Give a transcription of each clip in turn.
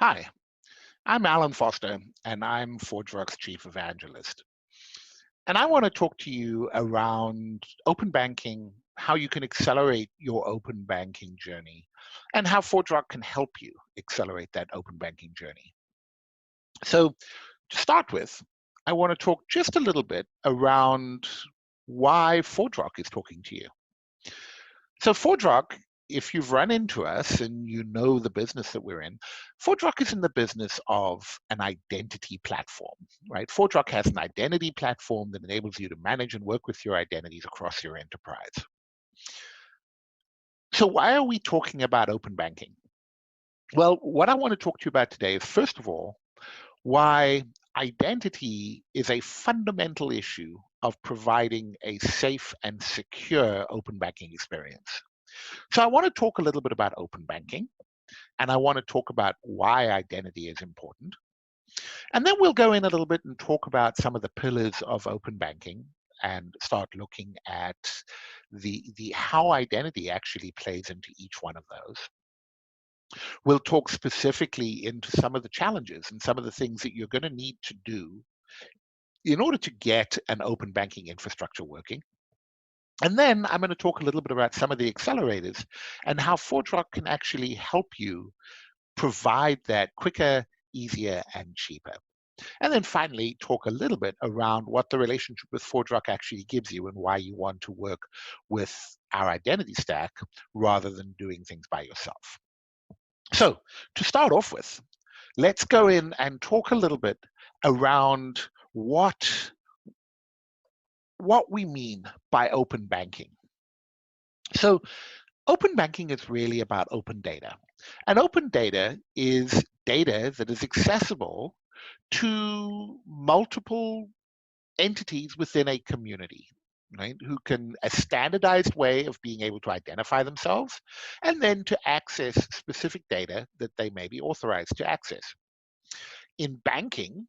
Hi, I'm Allan Foster, and I'm ForgeRock's Chief Evangelist. And I want to talk to you around open banking, how you can accelerate your open banking journey, and how ForgeRock can help you accelerate that open banking journey. So, to start with, I want to talk just a little bit around why ForgeRock is talking to you. So ForgeRock, if you've run into us and you know the business that we're in, ForgeRock is in the business of an identity platform, right? ForgeRock has an identity platform that enables you to manage and work with your identities across your enterprise. So why are we talking about open banking? Well, what I want to talk to you about today is, first of all, why identity is a fundamental issue of providing a safe and secure open banking experience. So I want to talk a little bit about open banking, and I want to talk about why identity is important. And then we'll go in a little bit and talk about some of the pillars of open banking and start looking at the how identity actually plays into each one of those. We'll talk specifically into some of the challenges and some of the things that you're going to need to do in order to get an open banking infrastructure working. And then I'm going to talk a little bit about some of the accelerators and how ForgeRock can actually help you provide that quicker, easier, and cheaper. And then finally, talk a little bit around what the relationship with ForgeRock actually gives you and why you want to work with our identity stack rather than doing things by yourself. So to start off with, let's go in and talk a little bit around what we mean by open banking. So open banking is really about open data. And open data is data that is accessible to multiple entities within a community, right? Who can a standardized way of being able to identify themselves and then to access specific data that they may be authorized to access. In banking,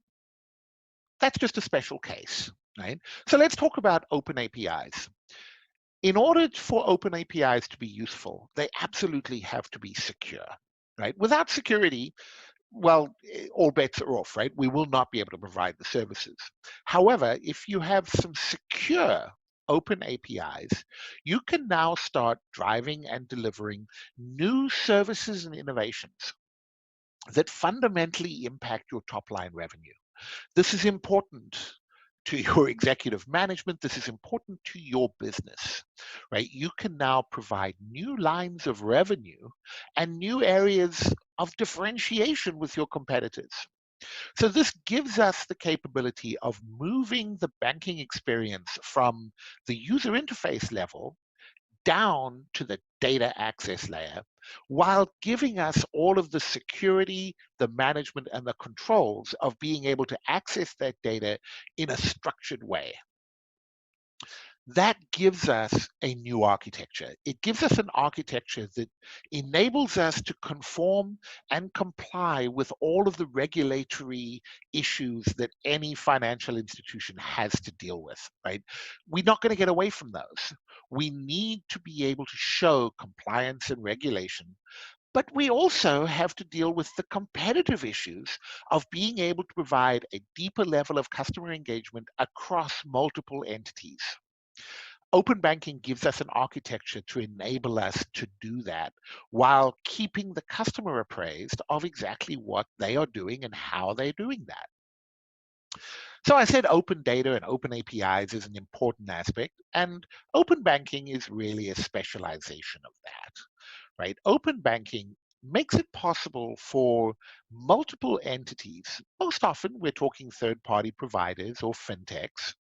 that's just a special case, right? So let's talk about open APIs. In order for open APIs to be useful, they absolutely have to be secure, right? Without security, well, all bets are off, right? We will not be able to provide the services. However, if you have some secure open APIs, you can now start driving and delivering new services and innovations that fundamentally impact your top line revenue. This is important to your executive management. This is important to your business, right? You can now provide new lines of revenue and new areas of differentiation with your competitors. So this gives us the capability of moving the banking experience from the user interface level down to the data access layer while giving us all of the security, the management, and the controls of being able to access that data in a structured way. That gives us a new architecture. It gives us an architecture that enables us to conform and comply with all of the regulatory issues that any financial institution has to deal with, right? We're not going to get away from those. We need to be able to show compliance and regulation, but we also have to deal with the competitive issues of being able to provide a deeper level of customer engagement across multiple entities. Open banking gives us an architecture to enable us to do that while keeping the customer appraised of exactly what they are doing and how they're doing that. So I said open data and open APIs is an important aspect, and open banking is really a specialization of that, right? Open banking makes it possible for multiple entities. Most often we're talking third-party providers or fintechs,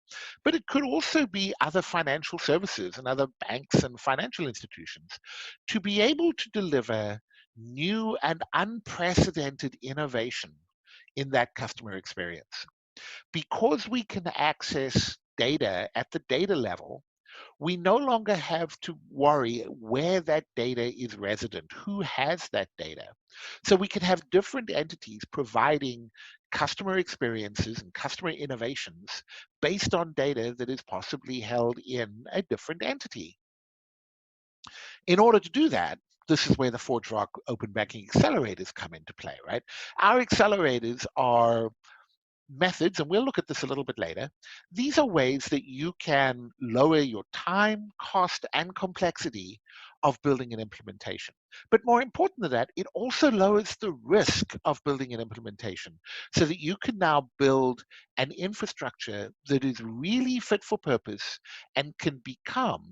but it could also be other financial services and other banks and financial institutions to be able to deliver new and unprecedented innovation in that customer experience. Because we can access data at the data level, we no longer have to worry where that data is resident, who has that data. So we can have different entities providing customer experiences and customer innovations based on data that is possibly held in a different entity. In order to do that, this is where the ForgeRock OpenBanking Accelerators come into play, right? Our accelerators are methods, and we'll look at this a little bit later. These are ways that you can lower your time, cost, and complexity of building an implementation. But more important than that, it also lowers the risk of building an implementation so that you can now build an infrastructure that is really fit for purpose and can become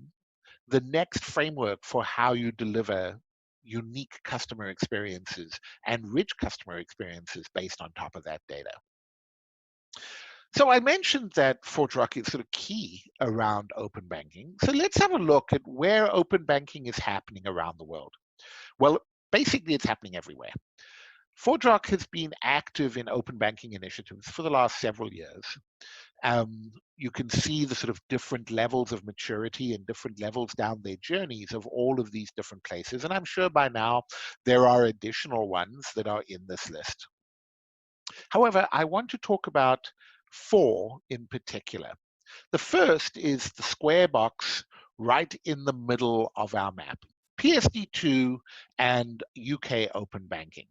the next framework for how you deliver unique customer experiences and rich customer experiences based on top of that data. So I mentioned that ForgeRock is sort of key around open banking. So let's have a look at where open banking is happening around the world. Well, basically it's happening everywhere. ForgeRock has been active in open banking initiatives for the last several years. You can see the sort of different levels of maturity and different levels down their journeys of all of these different places. And I'm sure by now there are additional ones that are in this list. However, I want to talk about 4 in particular. The first is the square box right in the middle of our map, PSD2 and UK open banking.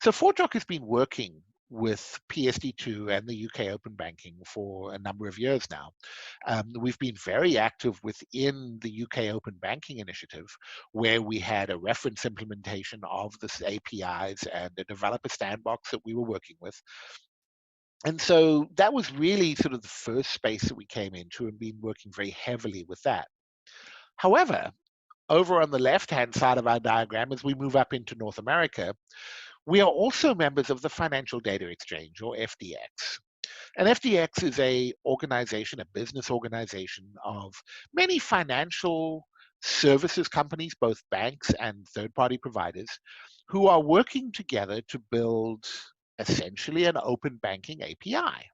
So ForgeRock has been working with PSD2 and the UK open banking for a number of years now. We've been very active within the UK open banking initiative, where we had a reference implementation of the APIs and a developer sandbox that we were working with. And so that was really sort of the first space that we came into and been working very heavily with that. However, over on the left-hand side of our diagram, as we move up into North America, we are also members of the Financial Data Exchange, or FDX. And FDX is a organization, a business organization of many financial services companies, both banks and third-party providers, who are working together to build essentially an open banking API.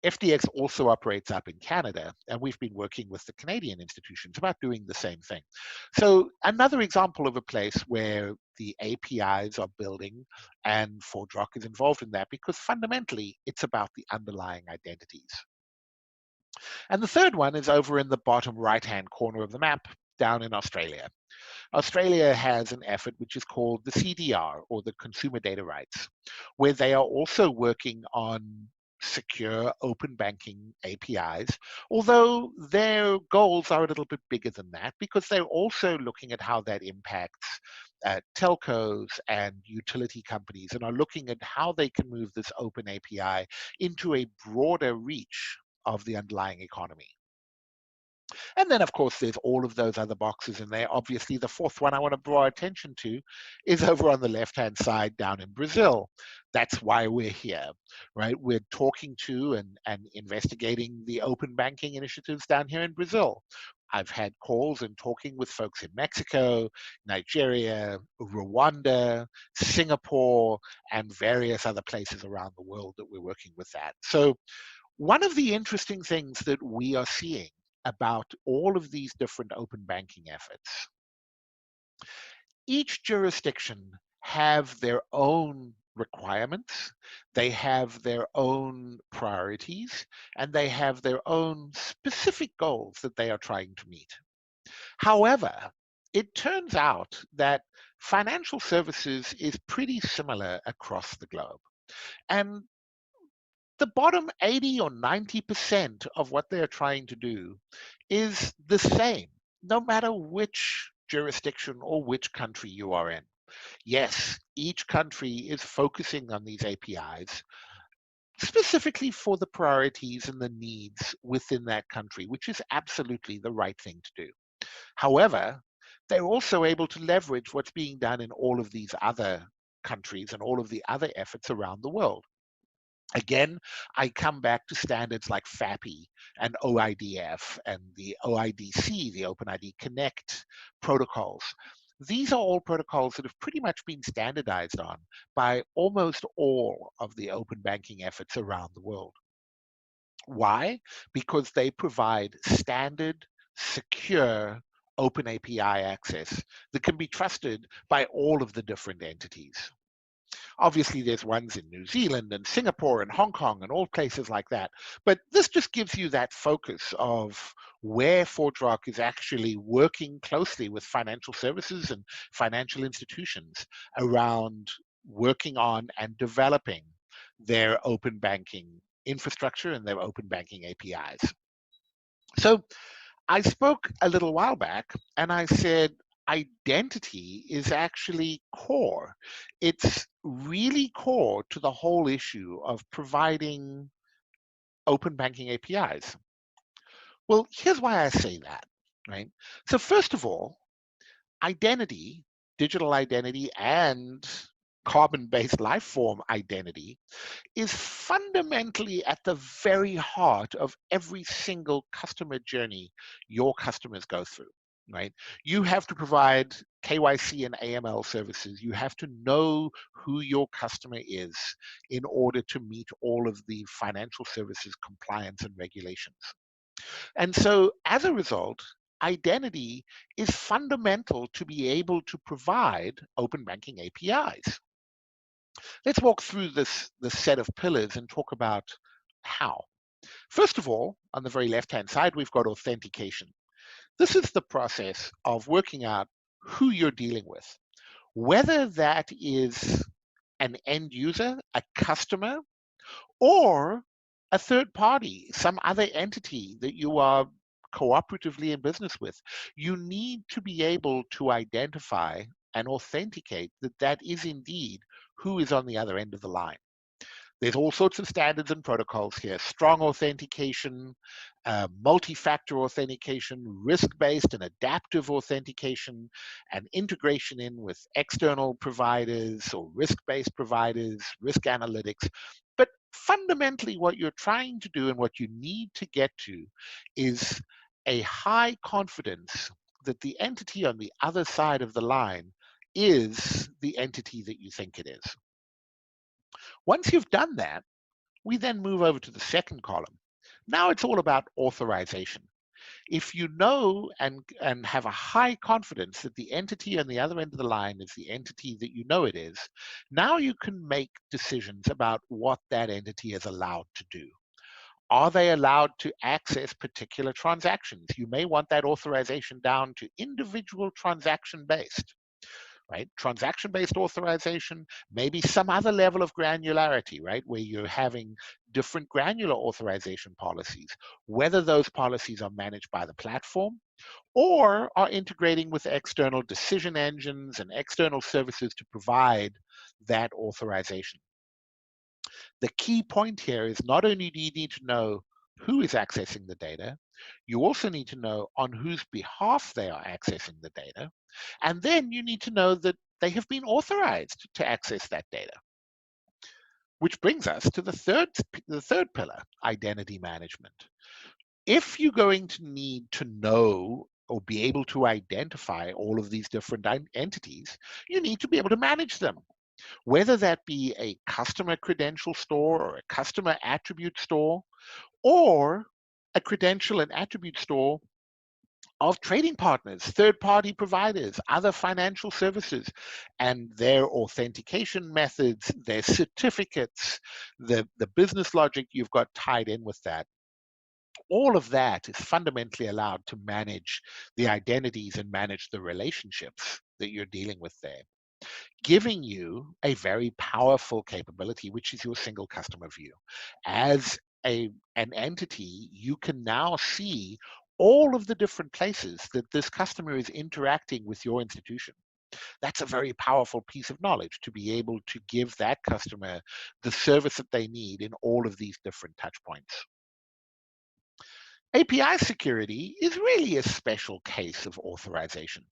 FDX also operates up in Canada, and we've been working with the Canadian institutions about doing the same thing. So another example of a place where the APIs are building and ForgeRock is involved in that, because fundamentally it's about the underlying identities. And the third one is over in the bottom right-hand corner of the map down in Australia. Australia has an effort which is called the CDR, or the Consumer Data Rights, where they are also working on secure open banking APIs, although their goals are a little bit bigger than that, because they're also looking at how that impacts telcos and utility companies, and are looking at how they can move this open API into a broader reach of the underlying economy. And then, of course, there's all of those other boxes in there. Obviously, the fourth one I want to draw attention to is over on the left-hand side down in Brazil. That's why we're here, right? We're talking to and investigating the open banking initiatives down here in Brazil. I've had calls and talking with folks in Mexico, Nigeria, Rwanda, Singapore, and various other places around the world that we're working with that. So one of the interesting things that we are seeing about all of these different open banking efforts, each jurisdiction have their own requirements, they have their own priorities, and they have their own specific goals that they are trying to meet. However, it turns out that financial services is pretty similar across the globe. And the bottom 80 or 90% of what they're trying to do is the same, no matter which jurisdiction or which country you are in. Yes, each country is focusing on these APIs specifically for the priorities and the needs within that country, which is absolutely the right thing to do. However, they're also able to leverage what's being done in all of these other countries and all of the other efforts around the world. Again, I come back to standards like FAPI and OIDF and the OIDC, the OpenID Connect protocols. These are all protocols that have pretty much been standardized on by almost all of the open banking efforts around the world. Why? Because they provide standard, secure, open API access that can be trusted by all of the different entities. Obviously, there's ones in New Zealand and Singapore and Hong Kong and all places like that. But this just gives you that focus of where ForgeRock is actually working closely with financial services and financial institutions around working on and developing their open banking infrastructure and their open banking APIs. So I spoke a little while back and I said identity is actually core. It's really core to the whole issue of providing open banking APIs. Well, here's why I say that, right? So first of all, identity, digital identity and carbon-based life form identity is fundamentally at the very heart of every single customer journey your customers go through, right? You have to provide KYC and AML services. You have to know who your customer is in order to meet all of the financial services compliance and regulations. And so as a result, identity is fundamental to be able to provide open banking APIs. Let's walk through this set of pillars and talk about how. First of all, on the very left-hand side, we've got authentication. This is the process of working out who you're dealing with, whether that is an end user, a customer, or a third party, some other entity that you are cooperatively in business with. You need to be able to identify and authenticate that that is indeed who is on the other end of the line. There's all sorts of standards and protocols here: strong authentication, multi-factor authentication, risk-based and adaptive authentication, and integration in with external providers or risk-based providers, risk analytics. But fundamentally, what you're trying to do and what you need to get to is a high confidence that the entity on the other side of the line is the entity that you think it is. Once you've done that, we then move over to the second column. Now it's all about authorization. If you know and have a high confidence that the entity on the other end of the line is the entity that you know it is, now you can make decisions about what that entity is allowed to do. Are they allowed to access particular transactions? You may want that authorization down to individual transaction based. Right? Transaction-based authorization, maybe some other level of granularity, right? Where you're having different granular authorization policies, whether those policies are managed by the platform or are integrating with external decision engines and external services to provide that authorization. The key point here is not only do you need to know who is accessing the data, you also need to know on whose behalf they are accessing the data. And then you need to know that they have been authorized to access that data. Which brings us to the third pillar, identity management. If you're going to need to know or be able to identify all of these different entities, you need to be able to manage them. Whether that be a customer credential store or a customer attribute store, or a credential and attribute store of trading partners, third-party providers, other financial services, and their authentication methods, their certificates, the business logic you've got tied in with that. All of that is fundamentally allowed to manage the identities and manage the relationships that you're dealing with there, giving you a very powerful capability, which is your single customer view. As an entity, you can now see all of the different places that this customer is interacting with your institution. That's a very powerful piece of knowledge to be able to give that customer the service that they need in all of these different touch points. API security is really a special case of authorization.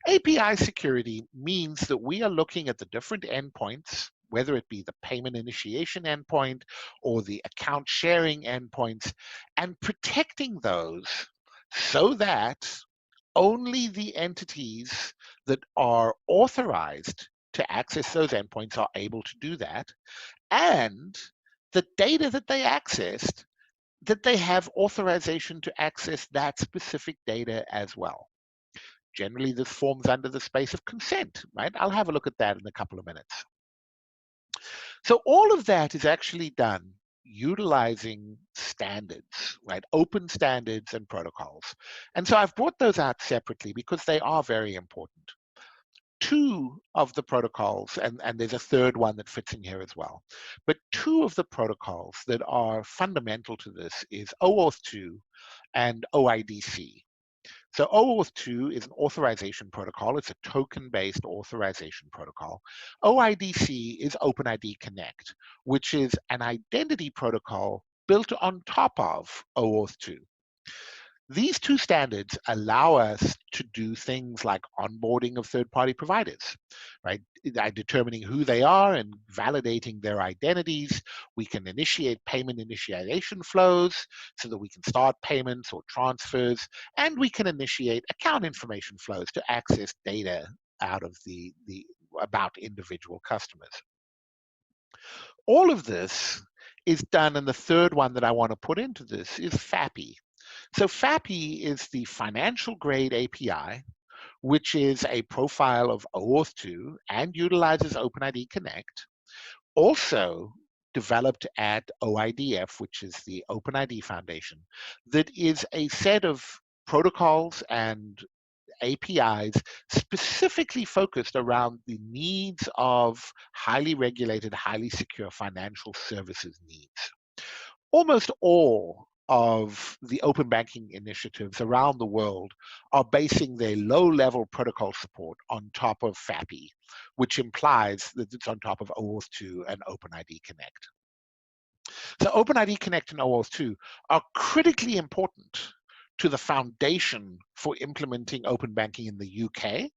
API security means that we are looking at the different endpoints, whether it be the payment initiation endpoint or the account sharing endpoints, and protecting those so that only the entities that are authorized to access those endpoints are able to do that, and the data that they accessed, that they have authorization to access that specific data as well. Generally, this forms under the space of consent, right? I'll have a look at that in a couple of minutes. So all of that is actually done utilizing standards, right? Open standards and protocols. And so I've brought those out separately because they are very important. Two of the protocols, and there's a third one that fits in here as well, but two of the protocols that are fundamental to this is OAuth 2 and OIDC. So OAuth 2 is an authorization protocol. It's a token-based authorization protocol. OIDC is OpenID Connect, which is an identity protocol built on top of OAuth 2. These two standards allow us to do things like onboarding of third-party providers, right? By determining who they are and validating their identities. We can initiate payment initiation flows so that we can start payments or transfers, and we can initiate account information flows to access data out of the about individual customers. All of this is done, and the third one that I want to put into this is FAPI. So FAPI is the financial grade API, which is a profile of OAuth 2 and utilizes OpenID Connect, also developed at OIDF, which is the OpenID Foundation, that is a set of protocols and APIs specifically focused around the needs of highly regulated, highly secure financial services needs. Almost all of the open banking initiatives around the world are basing their low-level protocol support on top of FAPI, which implies that it's on top of OAuth 2 and OpenID Connect. So OpenID Connect and OAuth 2 are critically important to the foundation for implementing open banking in the UK.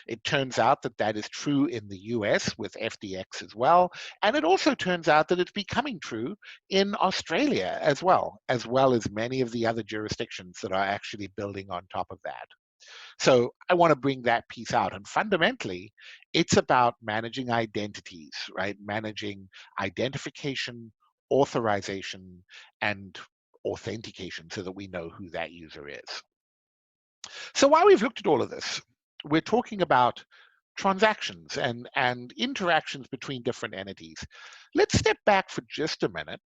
It turns out that that is true in the US with FDX as well. And it also turns out that it's becoming true in Australia as well as many of the other jurisdictions that are actually building on top of that. So I want to bring that piece out. And fundamentally, it's about managing identities, right? Managing identification, authorization, and authentication so that we know who that user is. So while we've looked at all of this, we're talking about transactions and interactions between different entities. Let's step back for just a minute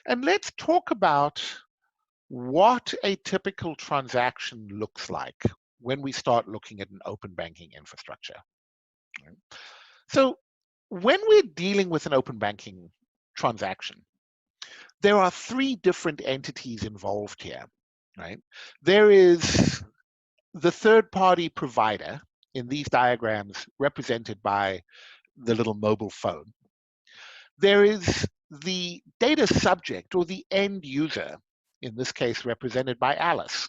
and let's talk about what a typical transaction looks like when we start looking at an open banking infrastructure. So when we're dealing with an open banking transaction, there are three different entities involved here, right? There is the third-party provider, in these diagrams represented by the little mobile phone. There is the data subject or the end user, in this case represented by Alice.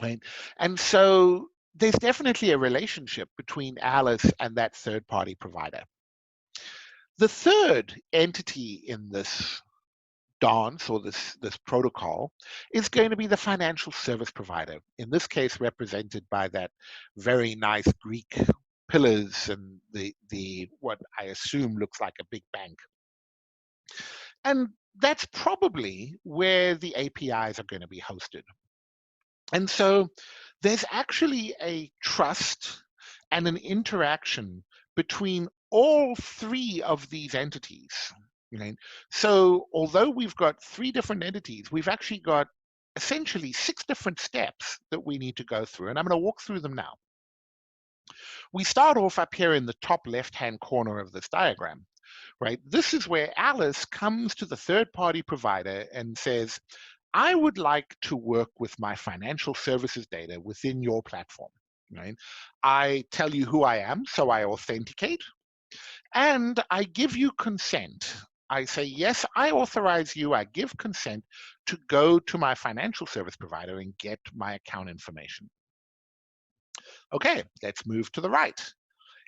Right? And so there's definitely a relationship between Alice and that third-party provider. The third entity in this dance or this protocol is going to be the financial service provider, in this case represented by that very nice Greek pillars and the what I assume looks like a big bank. And that's probably where the APIs are going to be hosted. And so there's actually a trust and an interaction between all three of these entities. Right? So although we've got three different entities, we've actually got essentially 6 different steps that we need to go through. And I'm going to walk through them now. We start off up here in the top left-hand corner of this diagram. Right? This is where Alice comes to the third-party provider and says, I would like to work with my financial services data within your platform. Right? I tell you who I am, so I authenticate, and I give you consent. I say, yes, I authorize you, I give consent to go to my financial service provider and get my account information. Okay, let's move to the right.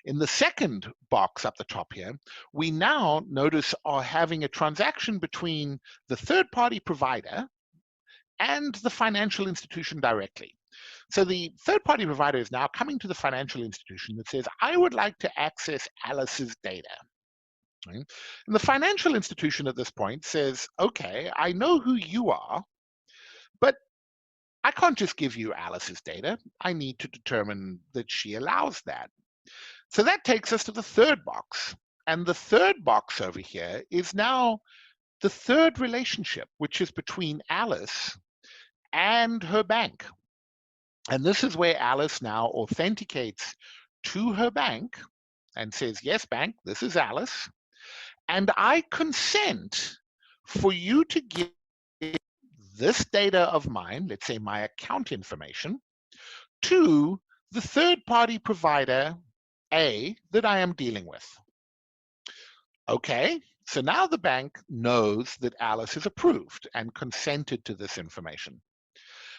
In the second box up the top here, we now notice are having a transaction between the third-party provider and the financial institution directly. So the third-party provider is now coming to the financial institution that says, I would like to access Alice's data. Right? And the financial institution at this point says, okay, I know who you are, but I can't just give you Alice's data. I need to determine that she allows that. So that takes us to the third box. And the third box over here is now the third relationship, which is between Alice and her bank. And this is where Alice now authenticates to her bank and says, yes, bank, this is Alice. And I consent for you to give this data of mine, let's say my account information, to the third-party provider A that I am dealing with. Okay, so now the bank knows that Alice is approved and consented to this information.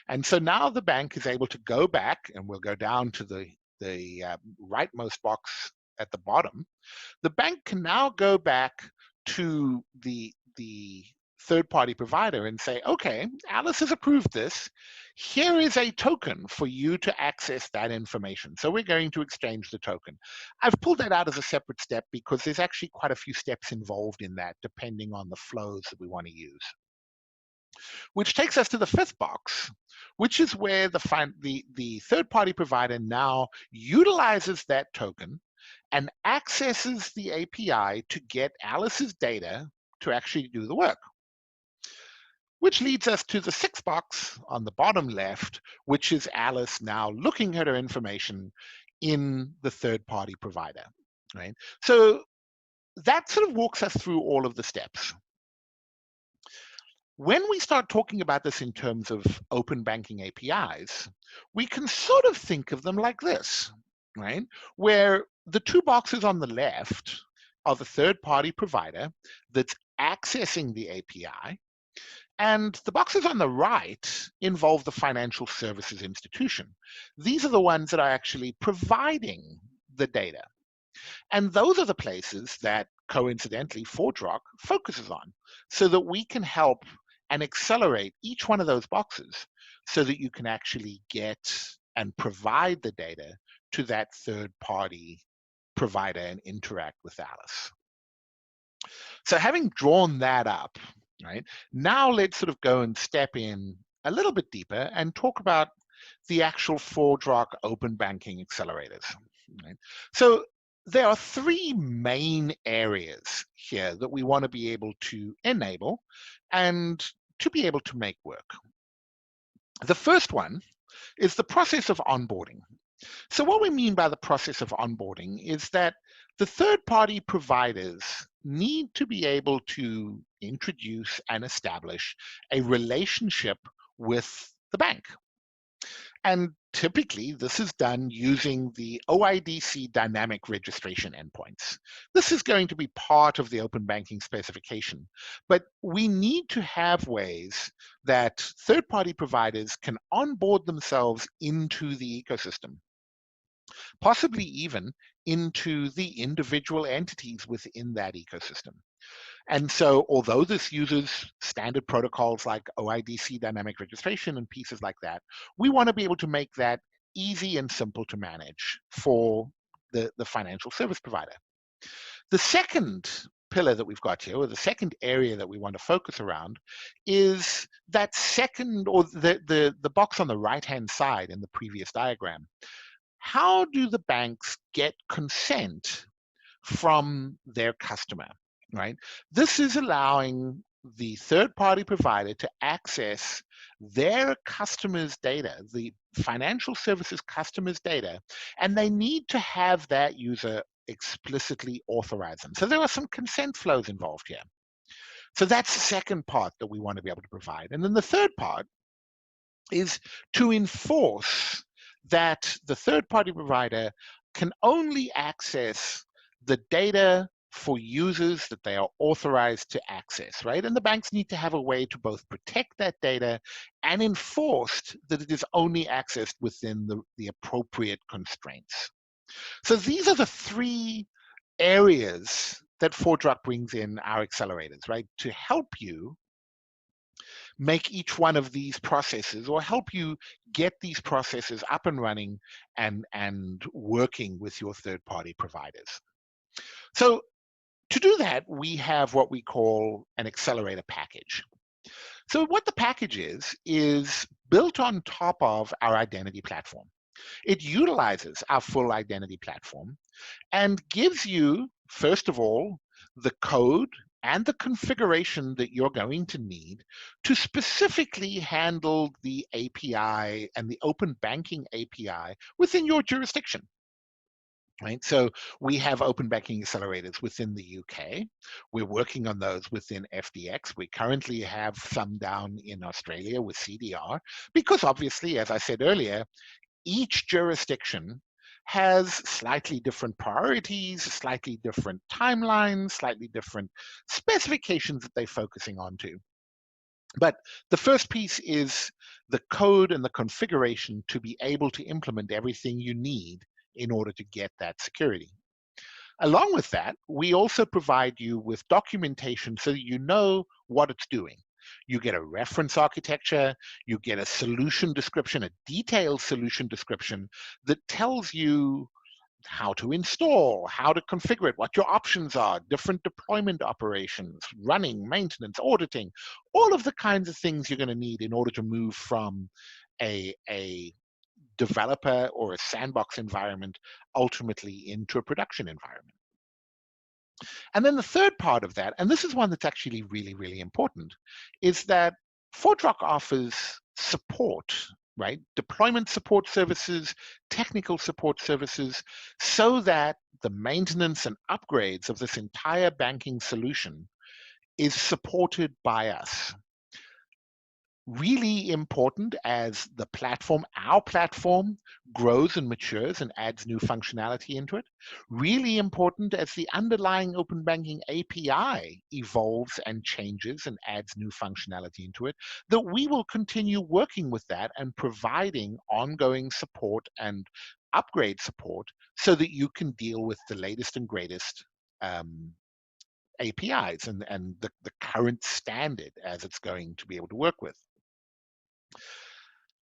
And so now the bank is able to go back, and we'll go down to the rightmost box at the bottom. The bank can now go back to the third-party provider and say, okay, Alice has approved this. Here is a token for you to access that information. So we're going to exchange the token. I've pulled that out as a separate step because there's actually quite a few steps involved in that, depending on the flows that we want to use. Which takes us to the fifth box, which is where the third-party provider now utilizes that token and accesses the API to get Alice's data to actually do the work. Which leads us to the sixth box on the bottom left, which is Alice now looking at her information in the third-party provider, right? So that sort of walks us through all of the steps. When we start talking about this in terms of open banking APIs, we can sort of think of them like this, right? Where the two boxes on the left are the third-party provider that's accessing the API, and the boxes on the right involve the financial services institution. These are the ones that are actually providing the data. And those are the places that, coincidentally, ForgeRock focuses on, so that we can help and accelerate each one of those boxes so that you can actually get and provide the data to that third-party provider and interact with Alice. So having drawn that up, right, now let's sort of go and step in a little bit deeper and talk about the actual ForgeRock Open Banking Accelerators. Right? So there are three main areas here that we want to be able to enable and to be able to make work. The first one is the process of onboarding. So what we mean by the process of onboarding is that the third-party providers need to be able to introduce and establish a relationship with the bank. And typically, this is done using the OIDC dynamic registration endpoints. This is going to be part of the open banking specification, but we need to have ways that third-party providers can onboard themselves into the ecosystem, possibly even into the individual entities within that ecosystem. And so although this uses standard protocols like OIDC dynamic registration and pieces like that, we want to be able to make that easy and simple to manage for the financial service provider. The second pillar that we've got here, or the second area that we want to focus around, is that second, or the box on the right-hand side in the previous diagram. How do the banks get consent from their customer, right? This is allowing the third-party provider to access their customers' data, the financial services customers' data, and they need to have that user explicitly authorize them. So there are some consent flows involved here. So that's the second part that we want to be able to provide. And then the third part is to enforce that the third-party provider can only access the data for users that they are authorized to access, right? And the banks need to have a way to both protect that data and enforce that it is only accessed within the appropriate constraints. So these are the three areas that ForgeRock brings in our accelerators, right? To help you make each one of these processes, or help you get these processes up and running and working with your third-party providers. So to do that, we have what we call an accelerator package. So what the package is built on top of our identity platform. It utilizes our full identity platform and gives you first of all, the code and the configuration that you're going to need to specifically handle the API and the open banking API within your jurisdiction. Right, so we have open banking accelerators within the UK. We're working on those within FDX. We currently have some down in Australia with CDR, because obviously, as I said earlier, each jurisdiction has slightly different priorities, slightly different timelines, slightly different specifications that they're focusing on to. But the first piece is the code and the configuration to be able to implement everything you need in order to get that security. Along with that, we also provide you with documentation so that you know what it's doing. You get a reference architecture, you get a solution description, a detailed solution description that tells you how to install, how to configure it, what your options are, different deployment operations, running, maintenance, auditing, all of the kinds of things you're going to need in order to move from a developer or a sandbox environment ultimately into a production environment. And then the third part of that, and this is one that's actually really, really important, is that ForgeRock offers support, right? Deployment support services, technical support services, so that the maintenance and upgrades of this entire banking solution is supported by us. Really important as the platform, our platform, grows and matures and adds new functionality into it. Really important as the underlying open banking API evolves and changes and adds new functionality into it, that we will continue working with that and providing ongoing support and upgrade support so that you can deal with the latest and greatest APIs and the current standard as it's going to be able to work with.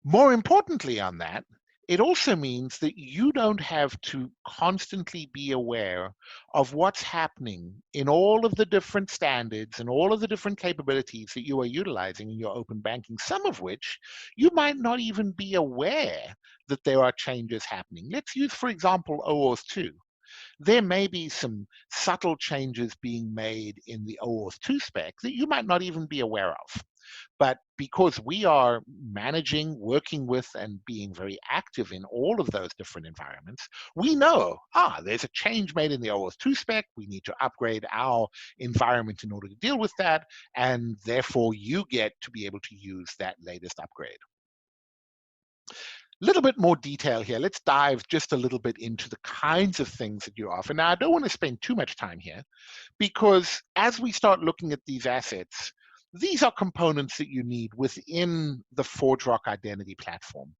More importantly on that, it also means that you don't have to constantly be aware of what's happening in all of the different standards and all of the different capabilities that you are utilizing in your open banking, some of which you might not even be aware that there are changes happening. Let's use, for example, OAuth 2. There may be some subtle changes being made in the OAuth 2 spec that you might not even be aware of. But because we are managing, working with, and being very active in all of those different environments, we know, there's a change made in the OAuth 2 spec. We need to upgrade our environment in order to deal with that. And therefore, you get to be able to use that latest upgrade. Little bit more detail here. Let's dive just a little bit into the kinds of things that you offer. Now, I don't want to spend too much time here, because as we start looking at these assets, these are components that you need within the ForgeRock identity platform.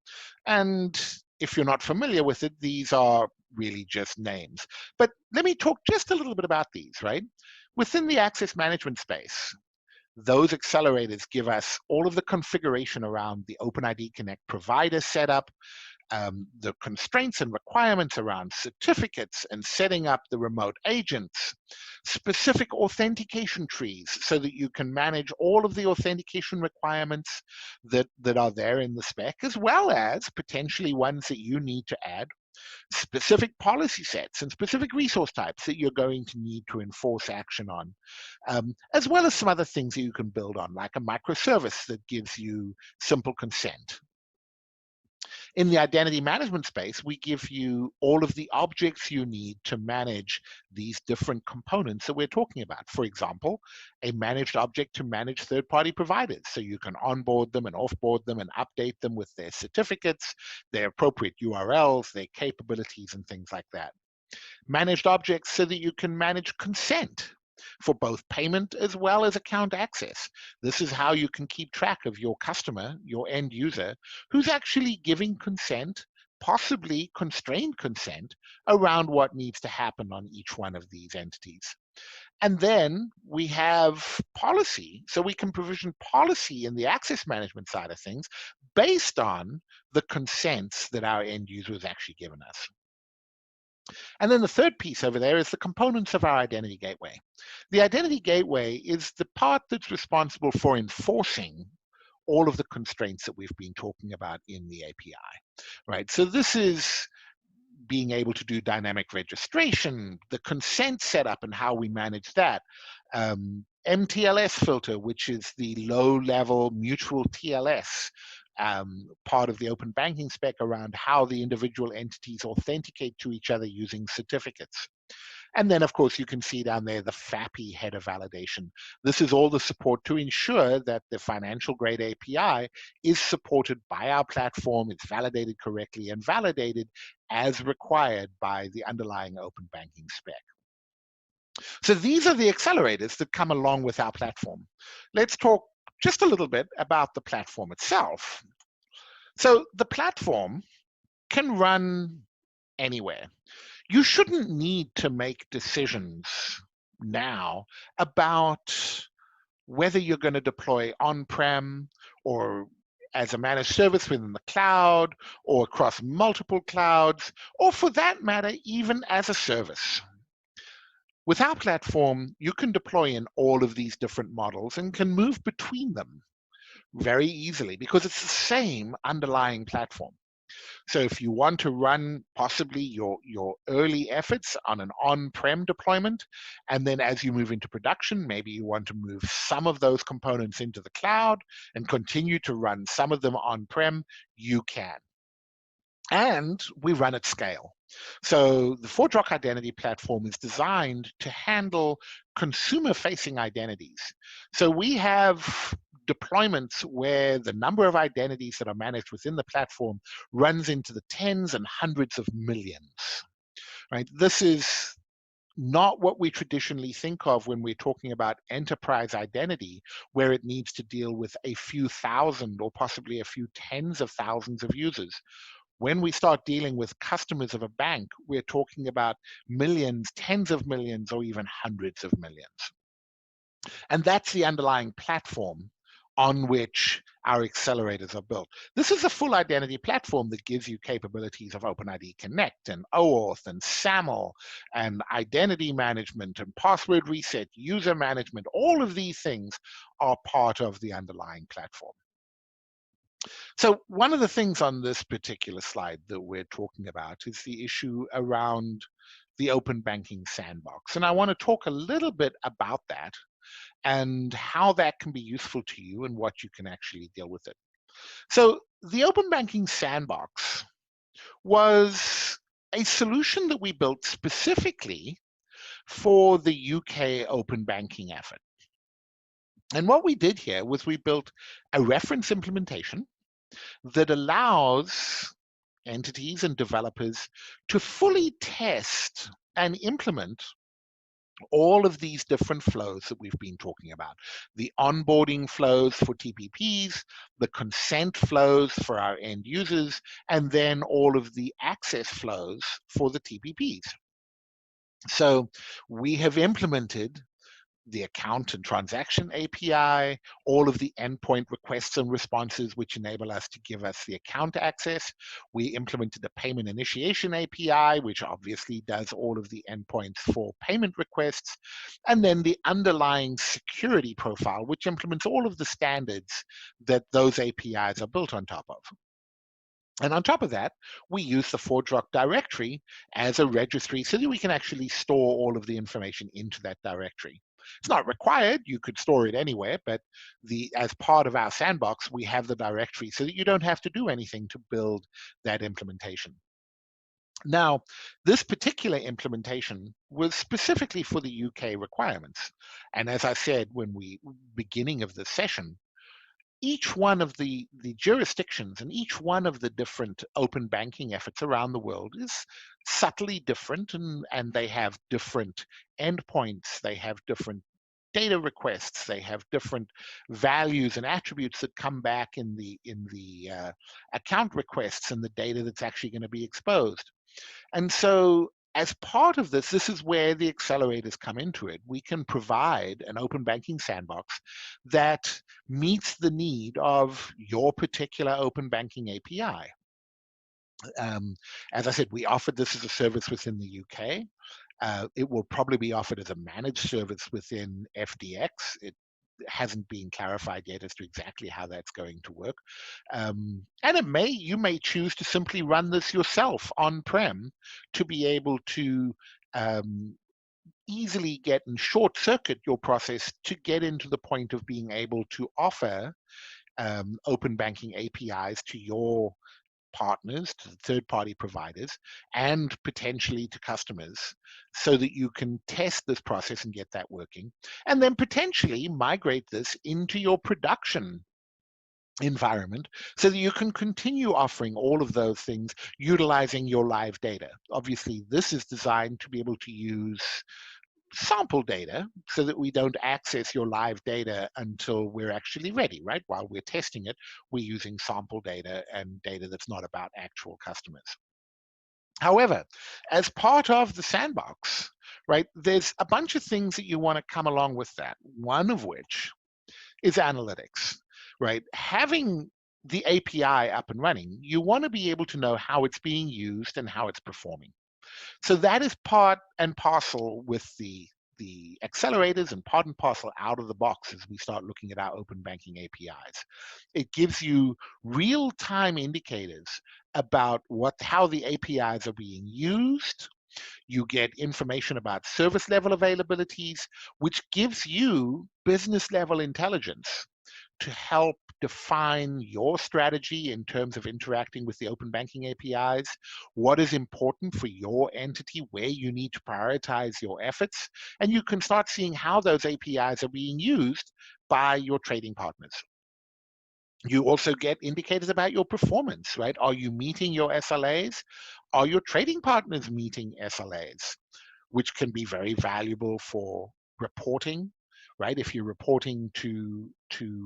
And if you're not familiar with it, these are really just names. But let me talk just a little bit about these, right? Within the access management space, those accelerators give us all of the configuration around the OpenID Connect provider setup, the constraints and requirements around certificates and setting up the remote agents, specific authentication trees so that you can manage all of the authentication requirements that are there in the spec, as well as potentially ones that you need to add, specific policy sets and specific resource types that you're going to need to enforce action on, as well as some other things that you can build on, like a microservice that gives you simple consent. In the identity management space, we give you all of the objects you need to manage these different components that we're talking about. For example, a managed object to manage third-party providers, so you can onboard them and offboard them and update them with their certificates, their appropriate URLs, their capabilities, and things like that. Managed objects so that you can manage consent for both payment as well as account access. This is how you can keep track of your customer, your end user, who's actually giving consent, possibly constrained consent, around what needs to happen on each one of these entities. And then we have policy, so we can provision policy in the access management side of things based on the consents that our end user has actually given us. And then the third piece over there is the components of our identity gateway. The identity gateway is the part that's responsible for enforcing all of the constraints that we've been talking about in the API, right? So this is being able to do dynamic registration, the consent setup and how we manage that, MTLS filter, which is the low-level mutual TLS, part of the open banking spec around how the individual entities authenticate to each other using certificates. And then, of course, you can see down there the FAPI header validation. This is all the support to ensure that the financial grade API is supported by our platform, it's validated correctly, and validated as required by the underlying open banking spec. So these are the accelerators that come along with our platform. Let's talk just a little bit about the platform itself. So the platform can run anywhere. You shouldn't need to make decisions now about whether you're going to deploy on-prem or as a managed service within the cloud or across multiple clouds, or for that matter, even as a service. With our platform, you can deploy in all of these different models and can move between them very easily because it's the same underlying platform. So if you want to run possibly your early efforts on an on-prem deployment, and then as you move into production, maybe you want to move some of those components into the cloud and continue to run some of them on-prem, you can. And we run at scale. So the ForgeRock Identity Platform is designed to handle consumer-facing identities. So we have deployments where the number of identities that are managed within the platform runs into the tens and hundreds of millions, right? This is not what we traditionally think of when we're talking about enterprise identity, where it needs to deal with a few thousand or possibly a few tens of thousands of users. When we start dealing with customers of a bank, we're talking about millions, tens of millions, or even hundreds of millions. And that's the underlying platform on which our accelerators are built. This is a full identity platform that gives you capabilities of OpenID Connect and OAuth and SAML and identity management and password reset, user management. All of these things are part of the underlying platform. So one of the things on this particular slide that we're talking about is the issue around the open banking sandbox. And I want to talk a little bit about that and how that can be useful to you and what you can actually deal with it. So the open banking sandbox was a solution that we built specifically for the UK open banking effort. And what we did here was we built a reference implementation that allows entities and developers to fully test and implement all of these different flows that we've been talking about. The onboarding flows for TPPs, the consent flows for our end users, and then all of the access flows for the TPPs. So we have implemented the account and transaction API, all of the endpoint requests and responses, which enable us to give us the account access. We implemented the payment initiation API, which obviously does all of the endpoints for payment requests. And then the underlying security profile, which implements all of the standards that those APIs are built on top of. And on top of that, we use the ForgeRock directory as a registry so that we can actually store all of the information into that directory. It's not required, you could store it anywhere, but as part of our sandbox, we have the directory so that you don't have to do anything to build that implementation. Now, this particular implementation was specifically for the UK requirements. And as I said when beginning of the session, each one of the jurisdictions and each one of the different open banking efforts around the world is subtly different, and they have different endpoints, they have different data requests, they have different values and attributes that come back in the account requests and the data that's actually going to be exposed. And so as part of this, this is where the accelerators come into it. We can provide an open banking sandbox that meets the need of your particular open banking API. As I said, we offered this as a service within the UK. It will probably be offered as a managed service within FDX. hasn't been clarified yet as to exactly how that's going to work. And you may choose to simply run this yourself on-prem to be able to easily get and short circuit your process to get into the point of being able to offer open banking APIs to your partners, to the third-party providers, and potentially to customers, so that you can test this process and get that working, and then potentially migrate this into your production environment so that you can continue offering all of those things utilizing your live data. Obviously, this is designed to be able to use sample data so that we don't access your live data until we're actually ready, right? While we're testing it, we're using sample data and data that's not about actual customers. However, as part of the sandbox, right, there's a bunch of things that you want to come along with that, one of which is analytics, right? Having the API up and running, you want to be able to know how it's being used and how it's performing. So that is part and parcel with the accelerators, and part and parcel out of the box as we start looking at our open banking APIs. It gives you real-time indicators about how the APIs are being used. You get information about service level availabilities, which gives you business level intelligence to help define your strategy in terms of interacting with the open banking APIs, what is important for your entity, where you need to prioritize your efforts, and you can start seeing how those APIs are being used by your trading partners. You also get indicators about your performance, right? Are you meeting your SLAs? Are your trading partners meeting SLAs? Which can be very valuable for reporting, right? If you're reporting to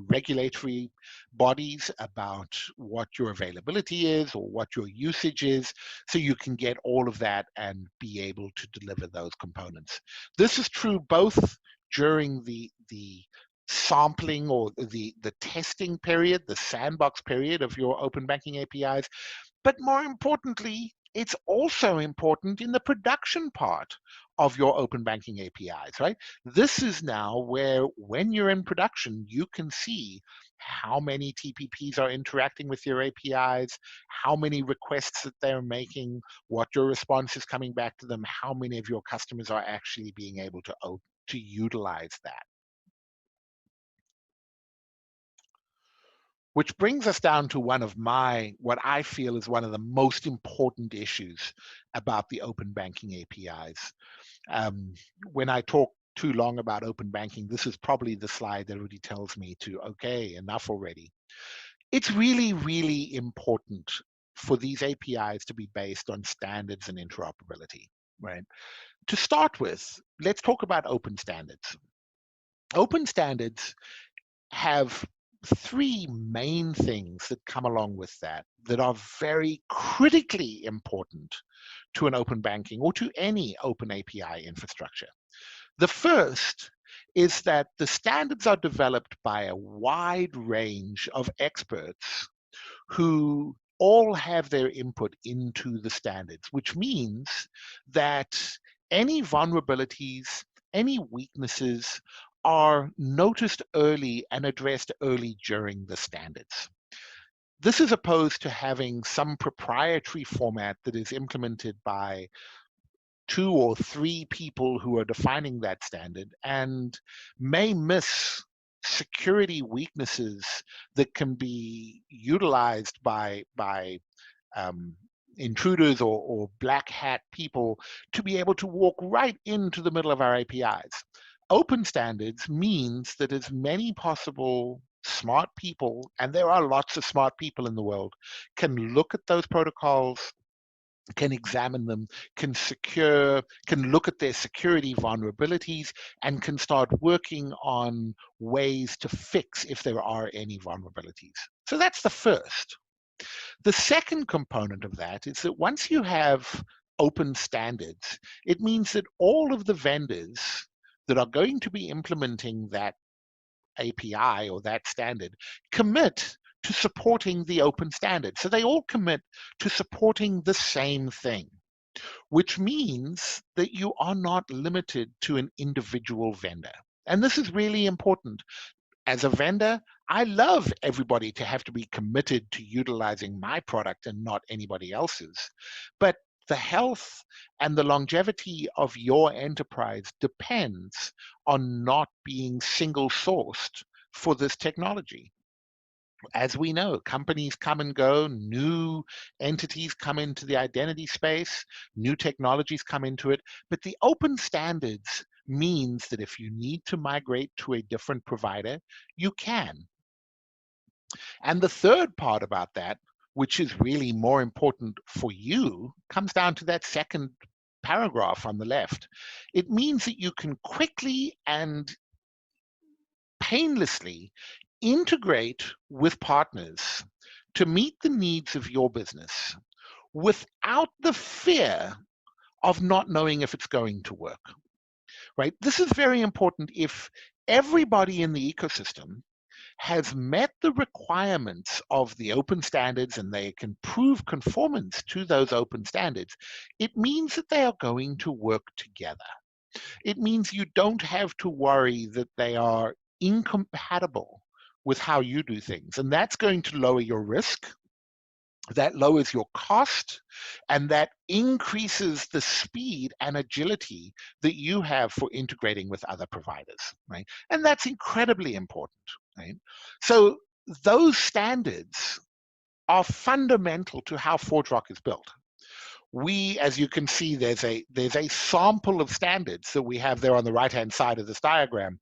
regulatory bodies about what your availability is or what your usage is, so you can get all of that and be able to deliver those components. This is true both during the sampling or the testing period, the sandbox period of your open banking APIs, but more importantly, it's also important in the production part of your open banking APIs, right? This is now where, when you're in production, you can see how many TPPs are interacting with your APIs, how many requests that they're making, what your response is coming back to them, how many of your customers are actually being able to utilize that. Which brings us down to what I feel is one of the most important issues about the open banking APIs. When I talk too long about open banking, this is probably the slide that already tells me to, okay, enough already. It's really, really important for these APIs to be based on standards and interoperability, right? To start with, let's talk about open standards. Open standards have three main things that come along with that are very critically important to an open banking or to any open API infrastructure. The first is that the standards are developed by a wide range of experts who all have their input into the standards, which means that any vulnerabilities, any weaknesses are noticed early and addressed early during the standards. This is opposed to having some proprietary format that is implemented by 2 or 3 people who are defining that standard and may miss security weaknesses that can be utilized by intruders or black hat people to be able to walk right into the middle of our APIs. Open standards means that as many possible smart people, and there are lots of smart people in the world, can look at those protocols, can examine them, can look at their security vulnerabilities, and can start working on ways to fix if there are any vulnerabilities. So that's the first. The second component of that is that once you have open standards, it means that all of the vendors that are going to be implementing that API or that standard commit to supporting the open standard. So they all commit to supporting the same thing, which means that you are not limited to an individual vendor. And this is really important. as a vendor, I love everybody to have to be committed to utilizing my product and not anybody else's. But the health and the longevity of your enterprise depends on not being single sourced for this technology. As we know, companies come and go, new entities come into the identity space, new technologies come into it, but the open standards means that if you need to migrate to a different provider, you can. And the third part about that, which is really more important for you, comes down to that second paragraph on the left. It means that you can quickly and painlessly integrate with partners to meet the needs of your business without the fear of not knowing if it's going to work, right? This is very important. If everybody in the ecosystem has met the requirements of the open standards and they can prove conformance to those open standards, it means that they are going to work together. It means you don't have to worry that they are incompatible with how you do things. And that's going to lower your risk, that lowers your cost, and that increases the speed and agility that you have for integrating with other providers, right? And that's incredibly important, right? So those standards are fundamental to how ForgeRock is built. We, as you can see, there's a sample of standards that we have there on the right-hand side of this diagram.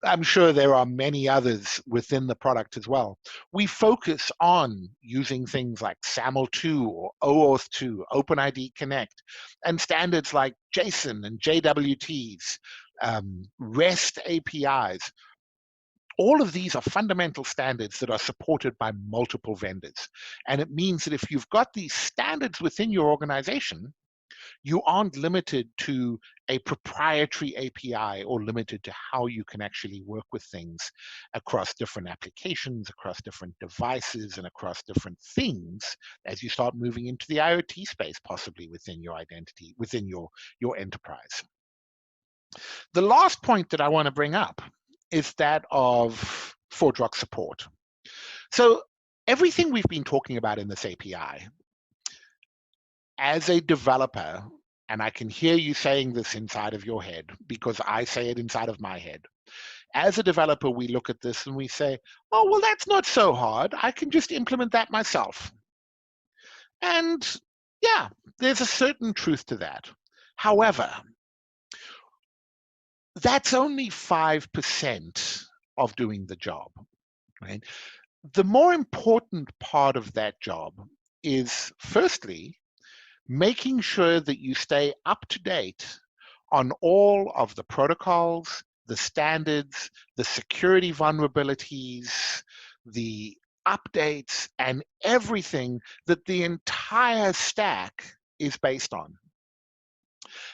I'm sure there are many others within the product as well. We focus on using things like SAML2 or OAuth2, OpenID Connect, and standards like JSON and JWTs, REST APIs. All of these are fundamental standards that are supported by multiple vendors. And it means that if you've got these standards within your organization, you aren't limited to a proprietary API or limited to how you can actually work with things across different applications, across different devices, and across different things as you start moving into the IoT space, possibly within your identity, within your enterprise. The last point that I want to bring up is that of ForgeRock support. So everything we've been talking about in this API, as a developer, and I can hear you saying this inside of your head because I say it inside of my head. As a developer, we look at this and we say, oh, well, that's not so hard. I can just implement that myself. And yeah, there's a certain truth to that. However, that's only 5% of doing the job, right? The more important part of that job is, firstly, making sure that you stay up to date on all of the protocols, the standards, the security vulnerabilities, the updates, and everything that the entire stack is based on.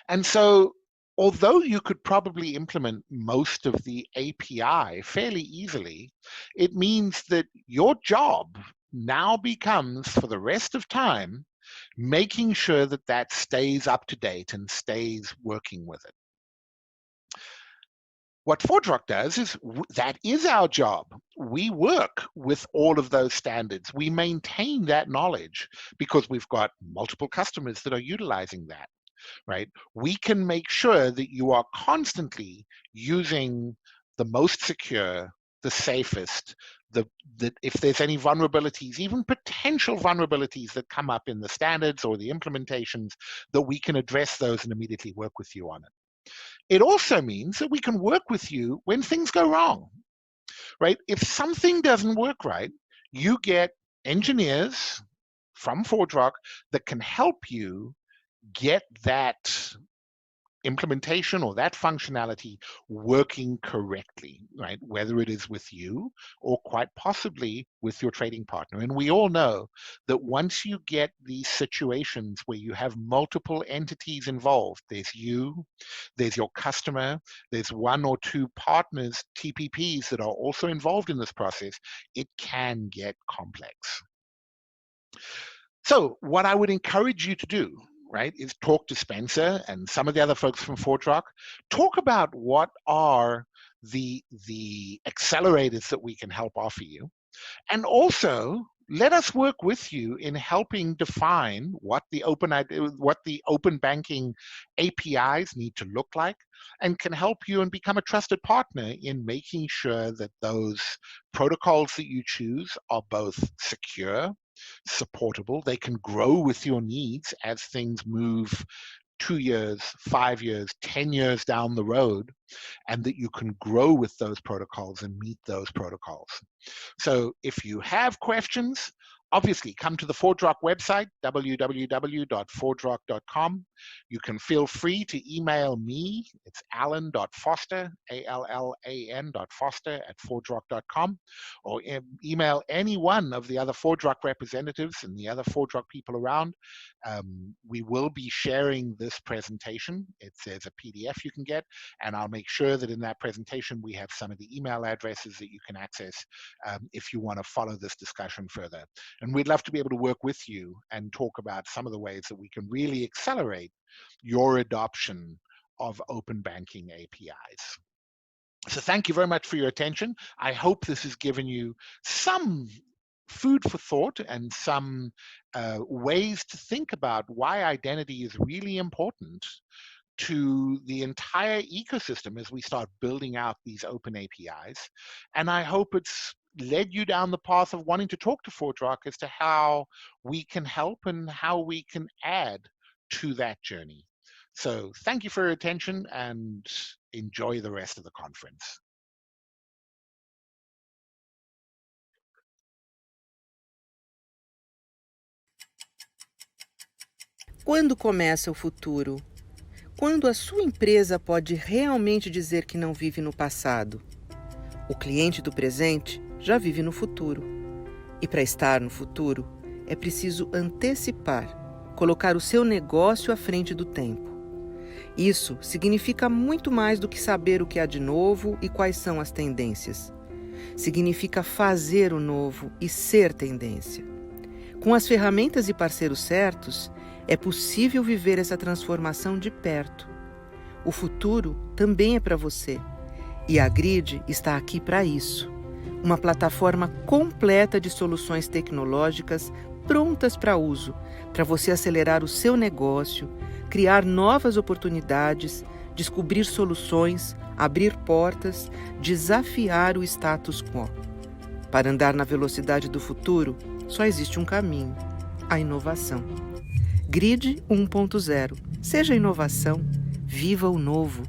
And so, although you could probably implement most of the API fairly easily, it means that your job now becomes, for the rest of time, making sure that that stays up to date and stays working with it. What ForgeRock does is that is our job. We work with all of those standards. We maintain that knowledge because we've got multiple customers that are utilizing that, right? We can make sure that you are constantly using the most secure, the safest, that if there's any vulnerabilities, even potential vulnerabilities that come up in the standards or the implementations, that we can address those and immediately work with you on it. It also means that we can work with you when things go wrong, right? If something doesn't work right, you get engineers from ForgeRock that can help you get that implementation or that functionality working correctly, right? Whether it is with you or quite possibly with your trading partner. And we all know that once you get these situations where you have multiple entities involved, there's you, there's your customer, there's one or two partners, TPPs, that are also involved in this process, it can get complex. So what I would encourage you to do, right, is talk to Spencer and some of the other folks from ForgeRock. Talk about what are the accelerators that we can help offer you. And also, let us work with you in helping define what the open banking APIs need to look like, and can help you and become a trusted partner in making sure that those protocols that you choose are both secure, supportable, they can grow with your needs as things move 2 years, 5 years, 10 years down the road, and that you can grow with those protocols and meet those protocols. So if you have questions, obviously come to the ForgeRock website, www.forgerock.com. You can feel free to email me. It's allan.foster, allan.foster@forgerock.com, or email any one of the other ForgeRock representatives and the other ForgeRock people around. We will be sharing this presentation. There's a PDF you can get, and I'll make sure that in that presentation we have some of the email addresses that you can access if you want to follow this discussion further. And we'd love to be able to work with you and talk about some of the ways that we can really accelerate your adoption of open banking APIs. So thank you very much for your attention. I hope this has given you some food for thought and some ways to think about why identity is really important to the entire ecosystem as we start building out these open APIs. And I hope it's led you down the path of wanting to talk to ForgeRock as to how we can help and how we can add to that journey. So thank you for your attention and enjoy the rest of the conference. Quando começa o futuro? Quando a sua empresa pode realmente dizer que não vive no passado? O cliente do presente já vive no futuro. E para estar no futuro, é preciso antecipar, colocar o seu negócio à frente do tempo. Isso significa muito mais do que saber o que há de novo e quais são as tendências. Significa fazer o novo e ser tendência. Com as ferramentas e parceiros certos, é possível viver essa transformação de perto. O futuro também é para você. E a Grid está aqui para isso. Uma plataforma completa de soluções tecnológicas prontas para uso, para você acelerar o seu negócio, criar novas oportunidades, descobrir soluções, abrir portas, desafiar o status quo. Para andar na velocidade do futuro, só existe um caminho: a inovação. Grid 1.0. Seja inovação, viva o novo.